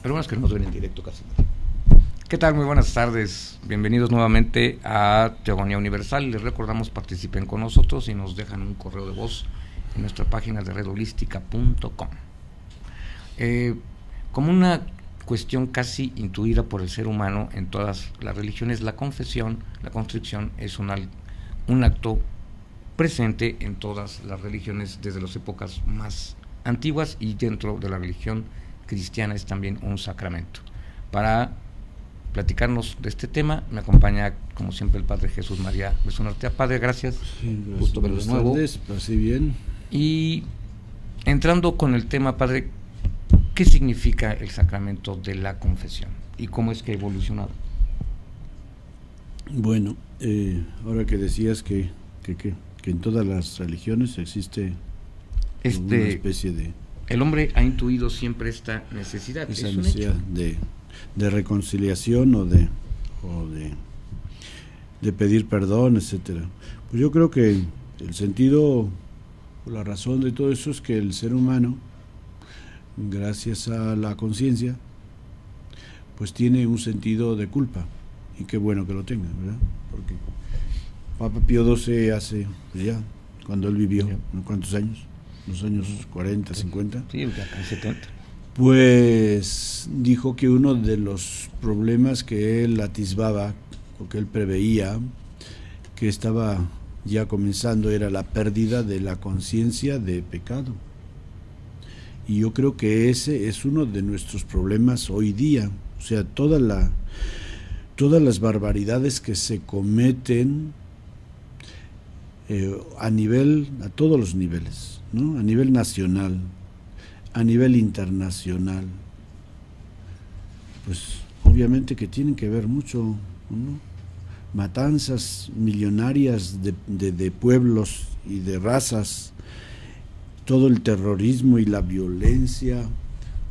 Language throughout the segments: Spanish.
Pero bueno, es que nos ven en directo casi. ¿Qué tal? Muy buenas tardes. Bienvenidos nuevamente a Teogonía Universal. Les recordamos, participen con nosotros y nos dejan un correo de voz en nuestra página de redholística.com. Como una cuestión casi intuida por el ser humano en todas las religiones, la confesión, la constricción es un acto presente en todas las religiones desde las épocas más antiguas, y dentro de la religión cristiana es también un sacramento. Para platicarnos de este tema me acompaña, como siempre, el Padre Jesús María Berzón Artea. Padre, gracias. Sí, Gusto verlo de nuevo. Así bien. Y entrando con el tema, Padre, ¿qué significa el sacramento de la confesión y cómo es que ha evolucionado? Bueno, ahora que decías que en todas las religiones existe una especie de... El hombre ha intuido siempre esta necesidad. Esa ¿Es necesidad de reconciliación o de pedir perdón, etcétera. Pues yo creo que el sentido, la razón de todo eso es que el ser humano, gracias a la conciencia, pues tiene un sentido de culpa, y qué bueno que lo tenga, ¿verdad? Porque Papa Pío XII hace, pues ya, cuando él vivió, ¿cuántos años? Los años 40, 50. Sí, acá 70. Pues dijo que uno de los problemas que él atisbaba, o que él preveía, que estaba ya comenzando, era la pérdida de la conciencia de pecado. Y yo creo que ese es uno de nuestros problemas hoy día. O sea, todas las barbaridades que se cometen a todos los niveles, ¿no? A nivel nacional, a nivel internacional, pues obviamente que tienen que ver mucho, ¿no? Matanzas millonarias de pueblos y de razas, todo el terrorismo y la violencia,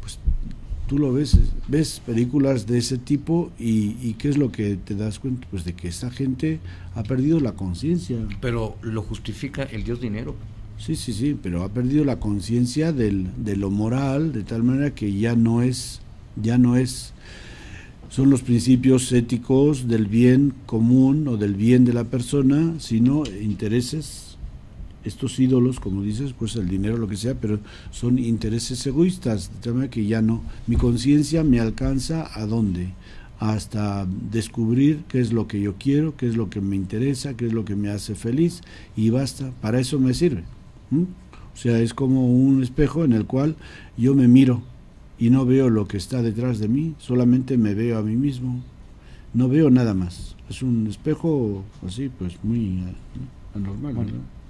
pues tú lo ves películas de ese tipo y ¿qué es lo que te das cuenta? Pues de que esa gente ha perdido la conciencia. Pero lo justifica el Dios dinero. Sí, pero ha perdido la conciencia de lo moral, de tal manera que ya no es, son los principios éticos del bien común o del bien de la persona, sino intereses. Estos ídolos, como dices, pues el dinero, lo que sea, pero son intereses egoístas, de tal manera que ya no, mi conciencia me alcanza ¿a dónde? Hasta descubrir qué es lo que yo quiero, qué es lo que me interesa, qué es lo que me hace feliz, y basta, para eso me sirve. O sea, es como un espejo en el cual yo me miro y no veo lo que está detrás de mí, solamente me veo a mí mismo, no veo nada más. Es un espejo así, pues muy anormal, ¿no?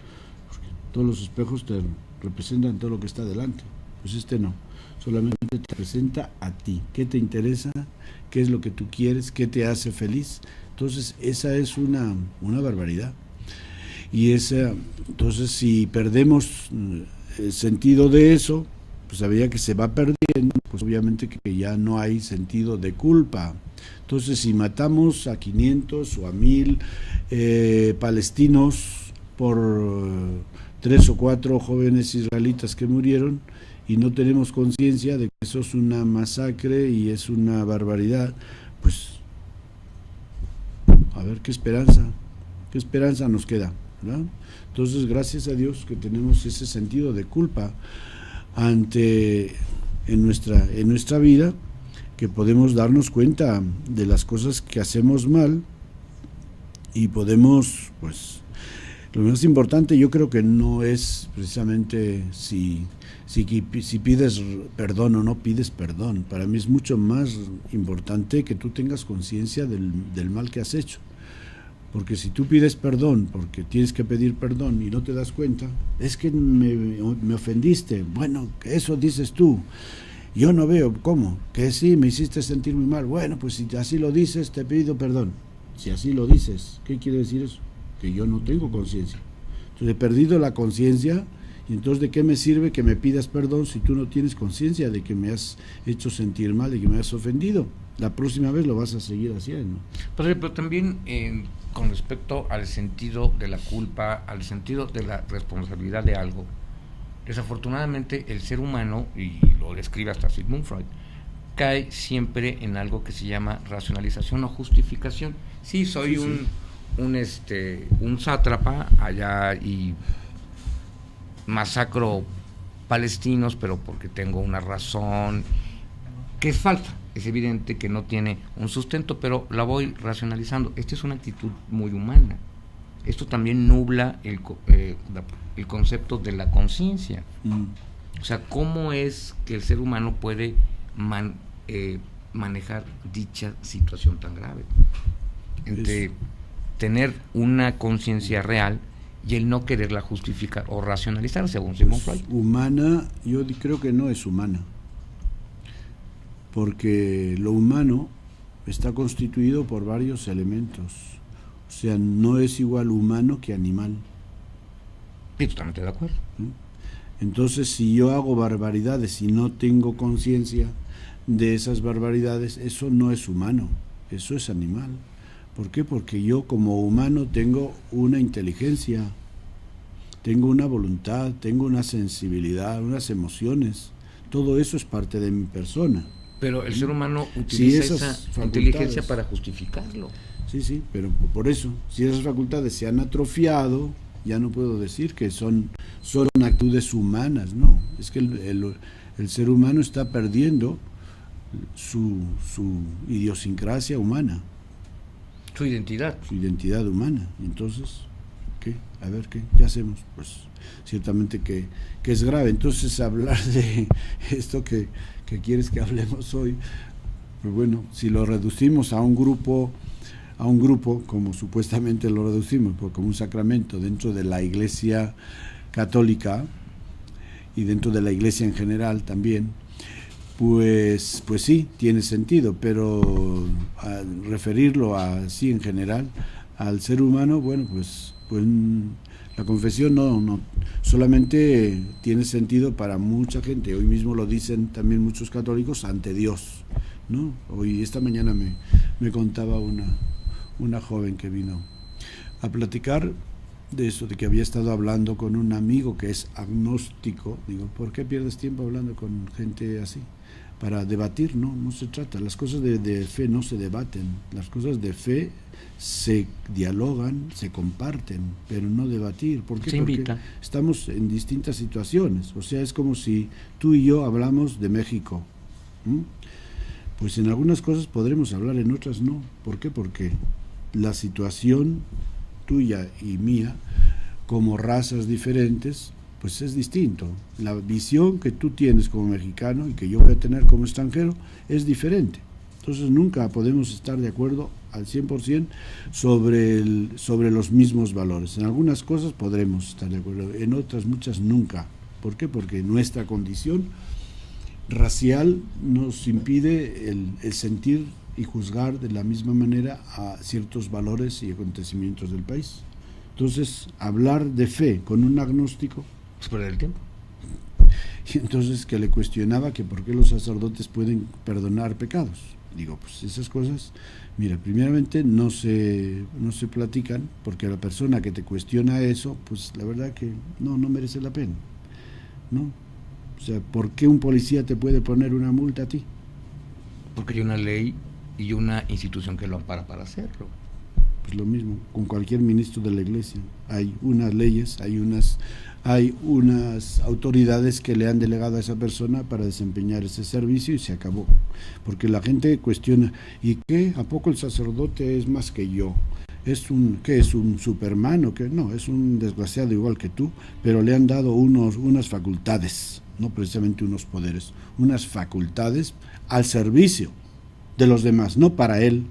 Todos los espejos te representan todo lo que está delante, pues este no, solamente te presenta a ti, qué te interesa, qué es lo que tú quieres, qué te hace feliz. Entonces esa es una barbaridad, y entonces si perdemos el sentido de eso, pues habría que se va perdiendo, pues obviamente que ya no hay sentido de culpa. Entonces si matamos a 500 o a 1000 palestinos por 3 o 4 jóvenes israelitas que murieron, y no tenemos conciencia de que eso es una masacre y es una barbaridad, pues a ver qué esperanza nos queda, ¿verdad? Entonces, gracias a Dios que tenemos ese sentido de culpa en nuestra vida, que podemos darnos cuenta de las cosas que hacemos mal, y podemos, pues, lo más importante yo creo que no es precisamente si pides perdón o no pides perdón. Para mí es mucho más importante que tú tengas conciencia del mal que has hecho. Porque si tú pides perdón, porque tienes que pedir perdón y no te das cuenta, es que me ofendiste. Bueno, eso dices tú. Yo no veo cómo. Que sí, me hiciste sentir muy mal. Bueno, pues si así lo dices, te pido perdón. Si así lo dices, ¿qué quiere decir eso? Que yo no tengo conciencia. Entonces he perdido la conciencia, y entonces ¿de qué me sirve que me pidas perdón si tú no tienes conciencia de que me has hecho sentir mal, de que me has ofendido? La próxima vez lo vas a seguir haciendo. Pero también con respecto al sentido de la culpa, al sentido de la responsabilidad de algo, desafortunadamente el ser humano, y lo describe hasta Sigmund Freud, cae siempre en algo que se llama racionalización o justificación. Sí, soy un sátrapa allá y masacro palestinos, pero porque tengo una razón que es falsa. Es evidente que no tiene un sustento, pero la voy racionalizando. Esta es una actitud muy humana. Esto también nubla el concepto de la conciencia. O sea, ¿cómo es que el ser humano puede manejar dicha situación tan grave? Entre tener una conciencia real y el no quererla justificar o racionalizar, según Sigmund Freud. Humana, yo creo que no es humana, porque lo humano está constituido por varios elementos. O sea, no es igual humano que animal. Sí, totalmente de acuerdo. Entonces, si yo hago barbaridades y no tengo conciencia de esas barbaridades, eso no es humano, eso es animal. ¿Por qué? Porque yo como humano tengo una inteligencia, tengo una voluntad, tengo una sensibilidad, unas emociones. Todo eso es parte de mi persona. Pero el ser humano utiliza esa inteligencia para justificarlo. Sí, pero por eso, si esas facultades se han atrofiado, ya no puedo decir que son actitudes humanas, no. Es que el ser humano está perdiendo su idiosincrasia humana. Su identidad. Su identidad humana. Entonces, ¿qué? A ver, ¿qué hacemos? Pues ciertamente que es grave. Entonces, hablar de esto que quieres que hablemos hoy, pues bueno, si lo reducimos a un grupo, como supuestamente lo reducimos, como un sacramento dentro de la Iglesia católica y dentro de la Iglesia en general también, pues sí, tiene sentido, pero al referirlo así en general al ser humano, bueno, pues la confesión no solamente tiene sentido para mucha gente. Hoy mismo lo dicen también muchos católicos ante Dios, ¿no? Hoy, esta mañana me contaba una joven que vino a platicar de eso, de que había estado hablando con un amigo que es agnóstico. Digo, ¿por qué pierdes tiempo hablando con gente así? Para debatir, no se trata. Las cosas de fe no se debaten. Las cosas de fe se dialogan, se comparten, pero no debatir. ¿Por qué? Porque estamos en distintas situaciones. O sea, es como si tú y yo hablamos de México. Pues en algunas cosas podremos hablar, en otras no. ¿Por qué? Porque la situación tuya y mía, como razas diferentes, pues es distinto. La visión que tú tienes como mexicano y que yo voy a tener como extranjero es diferente. Entonces nunca podemos estar de acuerdo al 100% sobre los mismos valores. En algunas cosas podremos estar de acuerdo, en otras muchas nunca. ¿Por qué? Porque nuestra condición racial nos impide el sentir y juzgar de la misma manera a ciertos valores y acontecimientos del país. Entonces, hablar de fe con un agnóstico es perder el tiempo. Y entonces que le cuestionaba que por qué los sacerdotes pueden perdonar pecados. Digo, pues esas cosas, mira, primeramente no se platican, porque la persona que te cuestiona eso, pues la verdad que no merece la pena, ¿no? O sea, ¿por qué un policía te puede poner una multa a ti? Porque hay una ley y una institución que lo ampara para hacerlo. Pues lo mismo, con cualquier ministro de la Iglesia. Hay unas leyes, hay unas autoridades que le han delegado a esa persona para desempeñar ese servicio y se acabó. Porque la gente cuestiona, ¿y qué? ¿A poco el sacerdote es más que yo? ¿Qué es un Superman o qué? No, es un desgraciado igual que tú, pero le han dado unas facultades, no precisamente unos poderes, unas facultades al servicio de los demás, no para él.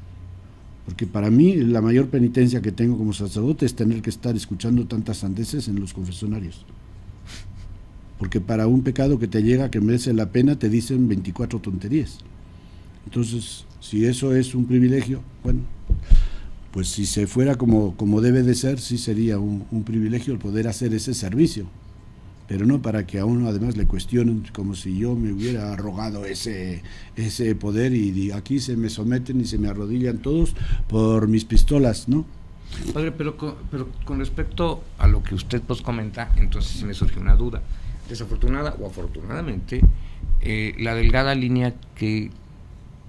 Porque para mí la mayor penitencia que tengo como sacerdote es tener que estar escuchando tantas sandeces en los confesonarios. Porque para un pecado que te llega, que merece la pena, te dicen 24 tonterías. Entonces, si eso es un privilegio, bueno, pues si se fuera como debe de ser, sí sería un privilegio el poder hacer ese servicio. Pero no para que a uno además le cuestionen como si yo me hubiera arrogado ese poder y aquí se me someten y se me arrodillan todos por mis pistolas, ¿no? Padre, pero con respecto a lo que usted nos comenta, entonces sí me surge una duda. Desafortunada o afortunadamente, la delgada línea que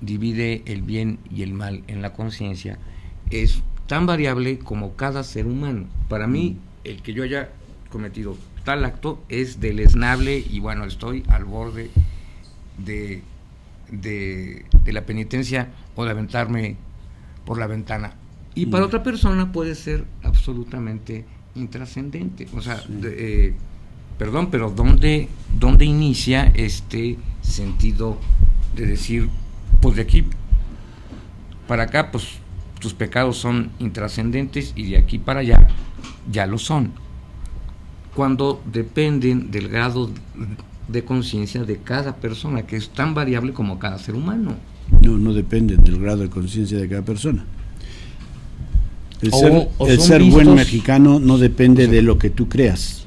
divide el bien y el mal en la conciencia es tan variable como cada ser humano. Para mí, el que yo haya cometido tal acto es deleznable y bueno, estoy al borde de la penitencia o de aventarme por la ventana. Y para otra persona puede ser absolutamente intrascendente. O sea, perdón, pero ¿dónde inicia este sentido de decir, pues de aquí para acá, pues tus pecados son intrascendentes y de aquí para allá ya lo son? Cuando dependen del grado de conciencia de cada persona, que es tan variable como cada ser humano. No dependen del grado de conciencia de cada persona. El ser buen mexicano no depende de lo que tú creas.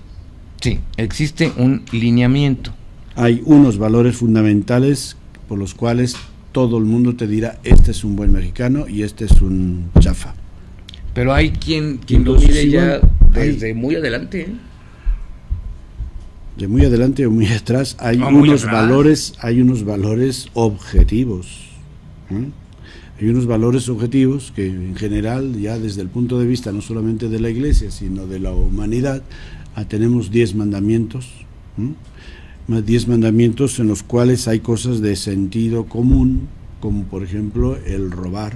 Sí, existe un lineamiento. Hay unos valores fundamentales por los cuales todo el mundo te dirá, este es un buen mexicano y este es un chafa. Pero hay quien lo mide ya desde muy adelante, ¿eh? De muy adelante o muy atrás hay unos valores objetivos. Hay unos valores objetivos que en general, ya desde el punto de vista no solamente de la Iglesia, sino de la humanidad, tenemos 10 mandamientos, 10 mandamientos en los cuales hay cosas de sentido común, como por ejemplo el robar.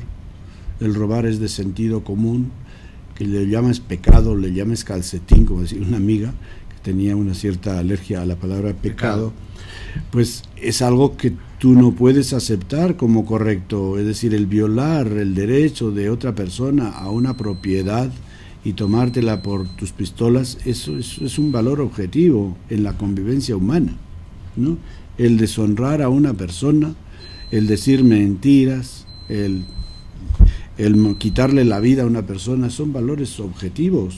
El robar es de sentido común, que le llamas pecado, le llamas calcetín, como decía una amiga, que tenía una cierta alergia a la palabra pecado. Pues es algo que tú no puedes aceptar como correcto, es decir, el violar el derecho de otra persona a una propiedad y tomártela por tus pistolas, eso es un valor objetivo en la convivencia humana, ¿no? El deshonrar a una persona, el decir mentiras, el quitarle la vida a una persona, son valores objetivos,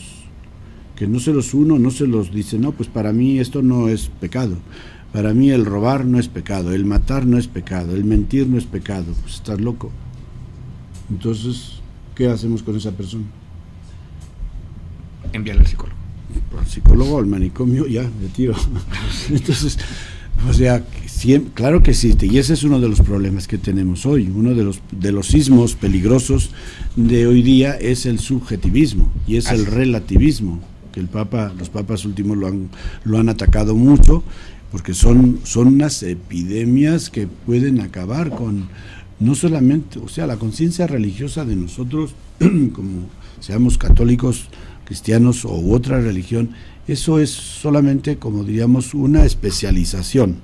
que no se los dice, no, pues para mí esto no es pecado. Para mí el robar no es pecado, el matar no es pecado, el mentir no es pecado. Pues estás loco. Entonces, ¿qué hacemos con esa persona? Enviarle al psicólogo. Al psicólogo, al manicomio, ya, de tiro. Entonces, o sea, claro que existe, y ese es uno de los problemas que tenemos hoy. Uno de los sismos peligrosos de hoy día es el subjetivismo y es el relativismo, que los papas últimos lo han atacado mucho, porque son unas epidemias que pueden acabar con, no solamente, o sea, la conciencia religiosa de nosotros, como seamos católicos, cristianos u otra religión, eso es solamente, como diríamos, una especialización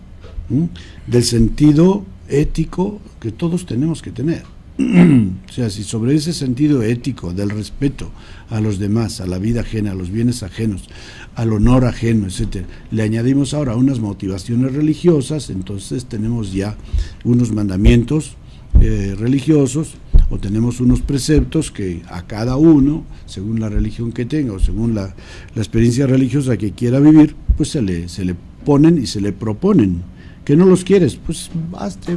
del sentido ético que todos tenemos que tener. O sea, si sobre ese sentido ético del respeto a los demás, a la vida ajena, a los bienes ajenos, al honor ajeno, etcétera, le añadimos ahora unas motivaciones religiosas, entonces tenemos ya unos mandamientos religiosos, o tenemos unos preceptos que a cada uno, según la religión que tenga o según la experiencia religiosa que quiera vivir, pues se le ponen y se le proponen. ¿Que no los quieres? Pues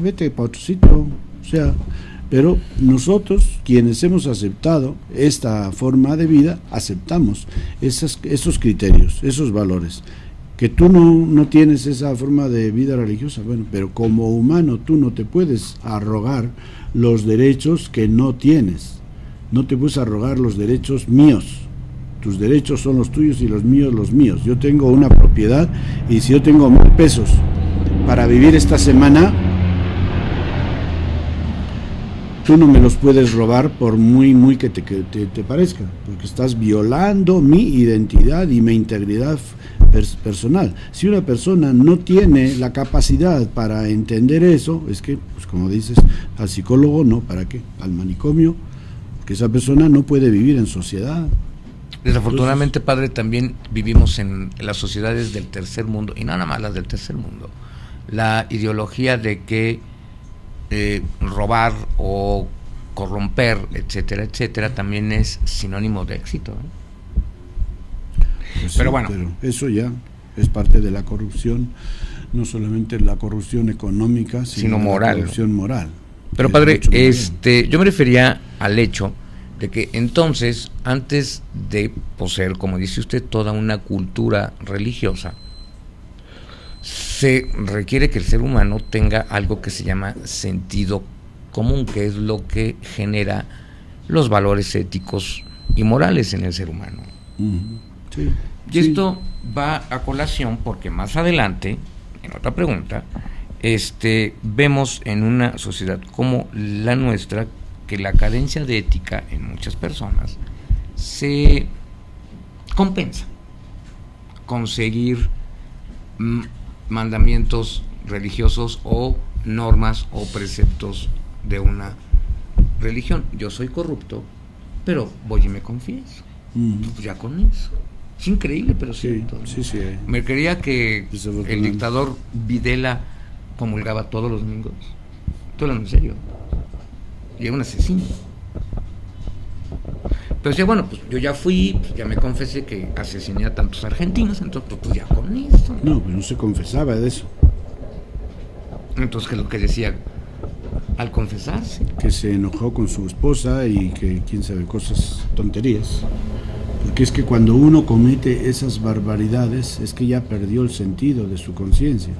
vete para otro sitio. O sea, pero nosotros, quienes hemos aceptado esta forma de vida, aceptamos esos criterios, esos valores. Que tú no tienes esa forma de vida religiosa, bueno, pero como humano tú no te puedes arrogar los derechos que no tienes. No te puedes arrogar los derechos míos. Tus derechos son los tuyos y los míos. Yo tengo una propiedad y si yo tengo 1,000 pesos para vivir esta semana, tú no me los puedes robar por muy que te parezca, porque estás violando mi identidad y mi integridad personal. Si una persona no tiene la capacidad para entender eso, es que, pues como dices, al psicólogo no, ¿para qué? Al manicomio, porque esa persona no puede vivir en sociedad. Desafortunadamente, padre, también vivimos en las sociedades del tercer mundo, y no nada más las del tercer mundo. La ideología de que robar o corromper, etcétera, etcétera, también es sinónimo de éxito, ¿eh? Pues pero sí, bueno, pero eso ya es parte de la corrupción, no solamente la corrupción económica, sino moral, la corrupción moral. Pero padre, yo me refería al hecho de que entonces, antes de poseer, como dice usted, toda una cultura religiosa, se requiere que el ser humano tenga algo que se llama sentido común, que es lo que genera los valores éticos y morales en el ser humano. Sí, y esto va a colación porque más adelante, en otra pregunta, vemos en una sociedad como la nuestra que la carencia de ética en muchas personas se compensa con seguir mandamientos religiosos o normas o preceptos de una religión. Yo soy corrupto, pero voy y me confieso. Pues ya con eso. Es increíble, pero cierto. Sí. Me creía que el dictador Videla comulgaba todos los domingos. Estoy hablando en serio. Y era un asesino. Pero decía, bueno, pues yo ya fui, pues ya me confesé que asesiné a tantos argentinos, entonces pues ya con eso. No, pero no se confesaba de eso. Entonces, ¿qué es lo que decía al confesarse? Que se enojó con su esposa y que quién sabe, cosas, tonterías. Porque es que cuando uno comete esas barbaridades es que ya perdió el sentido de su conciencia.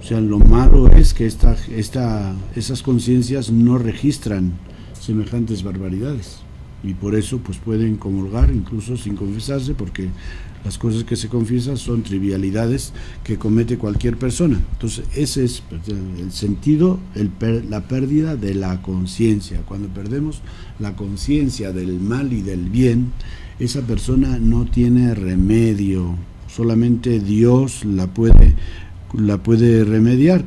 O sea, lo malo es que esas conciencias no registran semejantes barbaridades. Y por eso pues pueden comulgar incluso sin confesarse, porque las cosas que se confiesan son trivialidades que comete cualquier persona. Entonces ese es el sentido, la pérdida de la conciencia. Cuando perdemos la conciencia del mal y del bien, esa persona no tiene remedio, solamente Dios la puede remediar,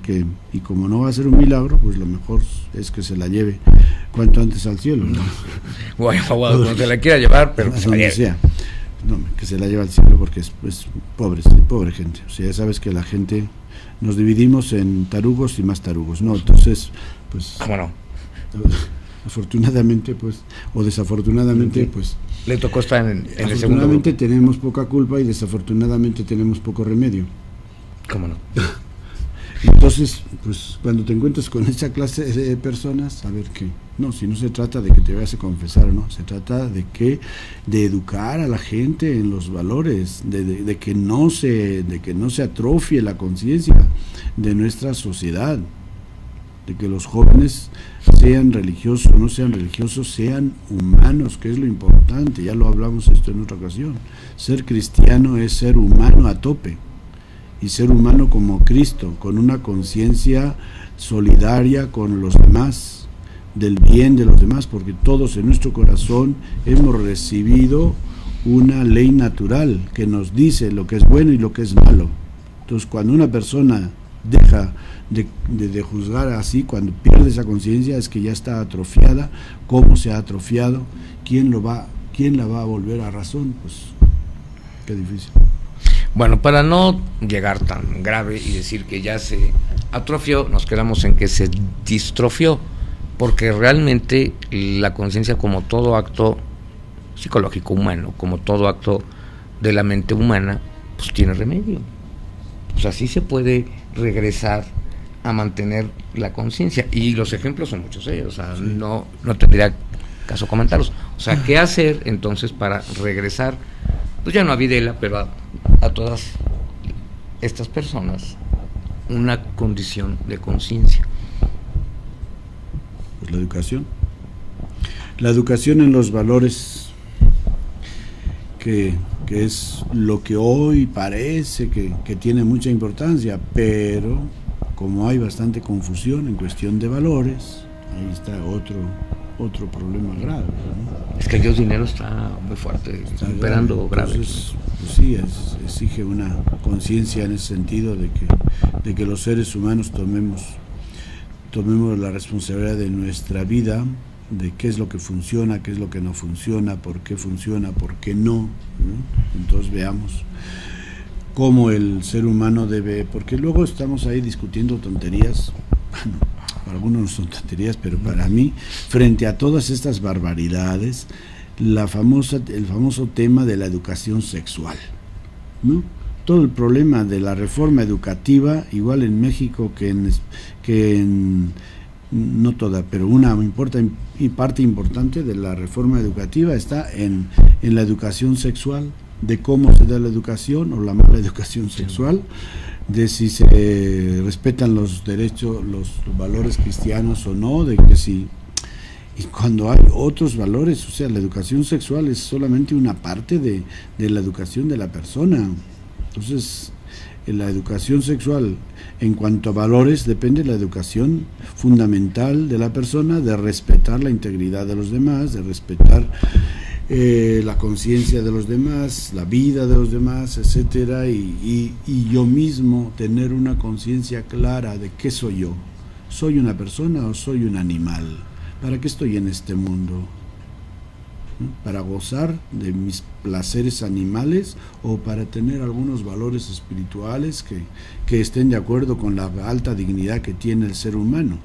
y como no va a ser un milagro, pues lo mejor es que se la lleve cuanto antes al cielo, ¿no? Bueno, cuando se la quiera llevar, pero que se la lleve. Sea. No, que se la lleve al cielo, porque es pobre gente. O sea, ya sabes que la gente nos dividimos en tarugos y más tarugos, ¿no? Entonces, pues... ¿Cómo no? Afortunadamente, pues, o desafortunadamente, pues... Le tocó estar en el segundo grupo. Afortunadamente tenemos poca culpa y desafortunadamente tenemos poco remedio. ¿Cómo no? Entonces, pues cuando te encuentras con esa clase de personas, a ver qué. No, si no se trata de que te vayas a confesar, ¿no? Se trata de educar a la gente en los valores, de que no se atrofie la conciencia de nuestra sociedad, de que los jóvenes sean religiosos o no sean religiosos, sean humanos, que es lo importante. Ya lo hablamos esto en otra ocasión. Ser cristiano es ser humano a tope. Y ser humano como Cristo, con una conciencia solidaria con los demás, del bien de los demás, porque todos en nuestro corazón hemos recibido una ley natural que nos dice lo que es bueno y lo que es malo. Entonces, cuando una persona deja de juzgar así, cuando pierde esa conciencia, es que ya está atrofiada. ¿Cómo se ha atrofiado? ¿Quién la va a volver a razón? Pues, qué difícil. Bueno, para no llegar tan grave y decir que ya se atrofió, nos quedamos en que se distrofió, porque realmente la conciencia, como todo acto psicológico humano, como todo acto de la mente humana, pues tiene remedio. Pues así se puede regresar a mantener la conciencia, y los ejemplos son muchos ellos, o sea, sí. no tendría caso comentarlos. O sea, ¿qué hacer entonces para regresar, pues ya no a Videla, pero a todas estas personas, una condición de conciencia? Pues la educación en los valores, que es lo que hoy parece que tiene mucha importancia, pero como hay bastante confusión en cuestión de valores, ahí está otro problema grave, ¿no? Es que el Dios dinero está muy fuerte, está imperando grave. Entonces, pues sí, exige una conciencia en ese sentido de que los seres humanos tomemos la responsabilidad de nuestra vida, de qué es lo que funciona, qué es lo que no funciona, por qué no, ¿no? Entonces veamos cómo el ser humano debe, porque luego estamos ahí discutiendo tonterías. Bueno, para algunos no son tonterías, pero para mí, frente a todas estas barbaridades, el famoso tema de la educación sexual, ¿no? Todo el problema de la reforma educativa, igual en México que en no toda, pero una parte importante de la reforma educativa está en la educación sexual, de cómo se da la educación o la mala educación sexual, de si se respetan los derechos, los valores cristianos o no, de que si, y cuando hay otros valores, o sea, la educación sexual es solamente una parte de la educación de la persona. Entonces, en la educación sexual, en cuanto a valores, depende de la educación fundamental de la persona, de respetar la integridad de los demás, de respetar la conciencia de los demás, la vida de los demás, etcétera, y yo mismo tener una conciencia clara de qué soy yo. ¿Soy una persona o soy un animal? ¿Para qué estoy en este mundo? ¿Para gozar de mis placeres animales o para tener algunos valores espirituales que estén de acuerdo con la alta dignidad que tiene el ser humano,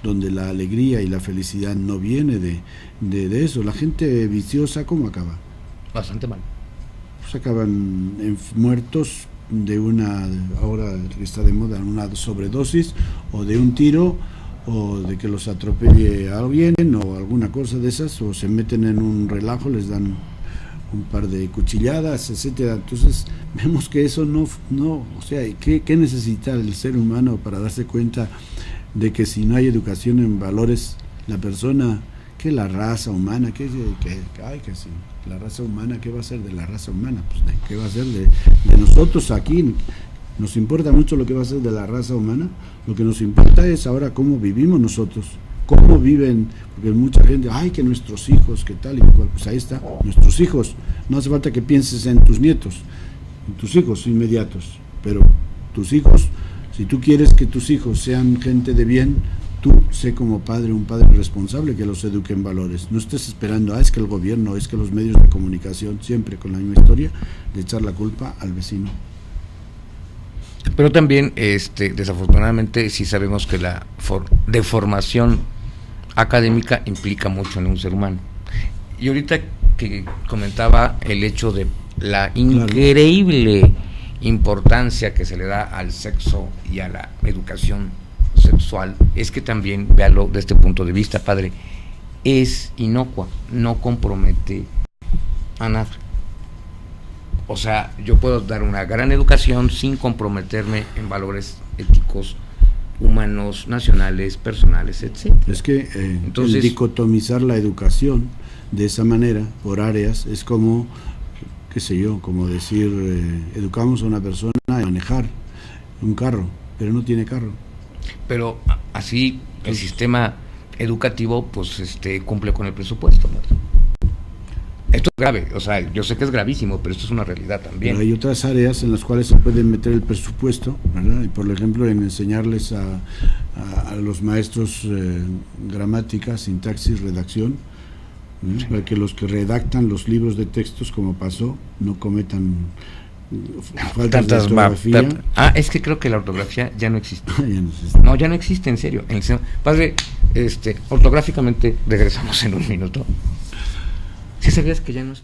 donde la alegría y la felicidad no viene de eso? La gente viciosa, ¿cómo acaba? Bastante mal. Pues acaban muertos de una, ahora que está de moda, una sobredosis, o de un tiro, o de que los atropelle a alguien, o alguna cosa de esas, o se meten en un relajo, les dan un par de cuchilladas, etcétera. Entonces vemos que eso no, o sea, ¿qué necesita el ser humano para darse cuenta de que si no hay educación en valores, la persona, que la raza humana, que sí, la raza humana, ¿qué va a ser de la raza humana? Pues ¿qué va a ser de nosotros aquí? Nos importa mucho lo que va a ser de la raza humana. Lo que nos importa es ahora cómo vivimos nosotros, cómo viven, porque mucha gente, que nuestros hijos, que tal y cual. Pues ahí está, nuestros hijos. No hace falta que pienses en tus nietos, en tus hijos inmediatos, pero tus hijos, si tú quieres que tus hijos sean gente de bien, tú sé como padre, un padre responsable que los eduque en valores. No estés esperando, es que el gobierno, es que los medios de comunicación, siempre con la misma historia, de echar la culpa al vecino. Pero también, desafortunadamente, sí sabemos que la deformación académica implica mucho en un ser humano. Y ahorita que comentaba el hecho de la increíble importancia que se le da al sexo y a la educación sexual, es que también, véalo de este punto de vista, padre, es inocua, no compromete a nada. O sea, yo puedo dar una gran educación sin comprometerme en valores éticos, humanos, nacionales, personales, etc. Es que entonces, el dicotomizar la educación de esa manera, por áreas, es como, qué sé yo, como decir, educamos a una persona a manejar un carro, pero no tiene carro. Pero así el sistema educativo pues cumple con el presupuesto, ¿no? Esto es grave, o sea, yo sé que es gravísimo, pero esto es una realidad también. Pero hay otras áreas en las cuales se puede meter el presupuesto, ¿verdad? Y por ejemplo, en enseñarles a los maestros gramática, sintaxis, redacción, sí, para que los que redactan los libros de textos, como pasó, no cometan faltas de ortografía. Es que creo que la ortografía ya no existe. Ya no existe. No, ya no existe, en serio. Padre, ortográficamente regresamos en un minuto. ¿Sí sabías que ya no es